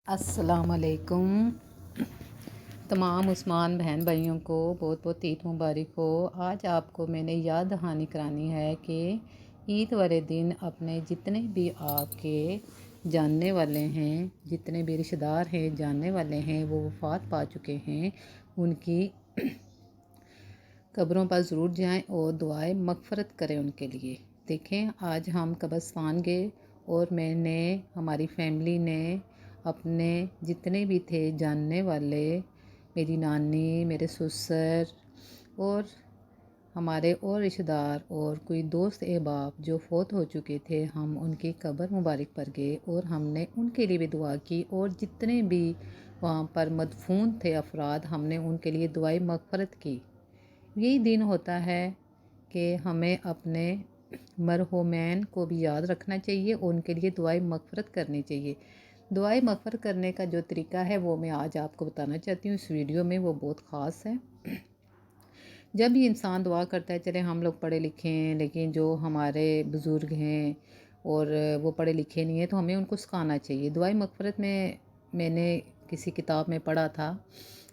अस्सलाम वालेकुम। तमाम उस्मान बहन भाइयों को बहुत बहुत ईद मुबारक हो। आज आपको मैंने याद दहानी करानी है कि ईद वाले दिन अपने जितने भी आपके जानने वाले हैं, जितने भी रिश्तेदार हैं जानने वाले हैं, वो वफ़ात पा चुके हैं, उनकी कब्रों पर ज़रूर जाएं और दुआएं मग़फ़िरत करें उनके लिए। देखें, आज हम कब्रिस्तान गए और हमारी फैमिली ने अपने जितने भी थे जानने वाले, मेरी नानी, मेरे ससुर और हमारे और रिश्तेदार और कोई दोस्त अहबाब जो फ़ौत हो चुके थे, हम उनकी कब्र मुबारक पर गए और हमने उनके लिए भी दुआ की। और जितने भी वहाँ पर मदफून थे अफराद, हमने उनके लिए दुआएं मग़फ़िरत की। यही दिन होता है कि हमें अपने मरहूमैन को भी याद रखना चाहिए और उनके लिए दुआएं मग़फ़िरत करनी चाहिए। दुआएं मग़फ़िरत करने का जो तरीका है वो मैं आज आपको बताना चाहती हूँ इस वीडियो में, वो बहुत ख़ास है। जब भी इंसान दुआ करता है, चले हम लोग पढ़े लिखे हैं लेकिन जो हमारे बुज़ुर्ग हैं और वो पढ़े लिखे नहीं हैं, तो हमें उनको सिखाना चाहिए। दुआएं मग़फ़िरत में मैंने किसी किताब में पढ़ा था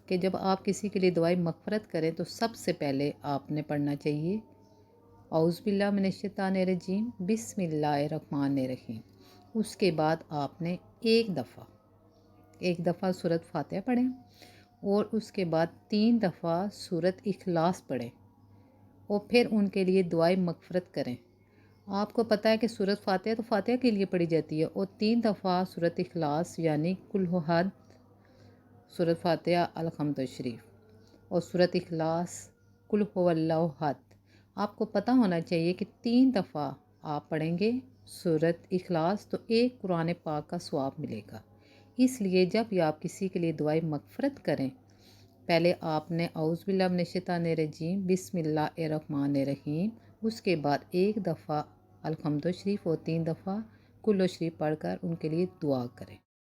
कि जब आप किसी के लिए दुआएं मग़फ़िरत करें तो सबसे पहले आपने पढ़ना चाहिए औज़ुबिल्लाहि मिनश्शैतानिर्रजीम बिस्मिल्लाहिर्रहमानिर्रहीम। उसके बाद आपने एक दफ़ा सूरत फातिहा पढ़ें और उसके बाद 3 दफ़ा सूरत इखलास पढ़ें और फिर उनके लिए दुआएं मग़फ़िरत करें। आपको पता है कि सूरत फातिहा तो फातिहा के लिए पढ़ी जाती है और 3 दफ़ा सूरत इखलास यानी कुल हु अहद, सूरत फातिहा, अल हम्द शरीफ और सूरत इखलास, कुल हुवल्लाहु अहद। आपको पता होना चाहिए कि 3 दफ़ा आप पढ़ेंगे सूरत इखलास तो एक कुरान पाक का सवाब मिलेगा। इसलिए जब भी आप किसी के लिए दुआएं मग़फ़िरत करें, पहले आपने औज़ुबिल्लाहि मिनश्शैतानिर्रजीम बिस्मिल्लाहिर्रहमानिर्रहीम, उसके बाद एक दफ़ा अल हम्द शरीफ और 3 दफ़ा कुल शरीफ पढ़कर उनके लिए दुआ करें।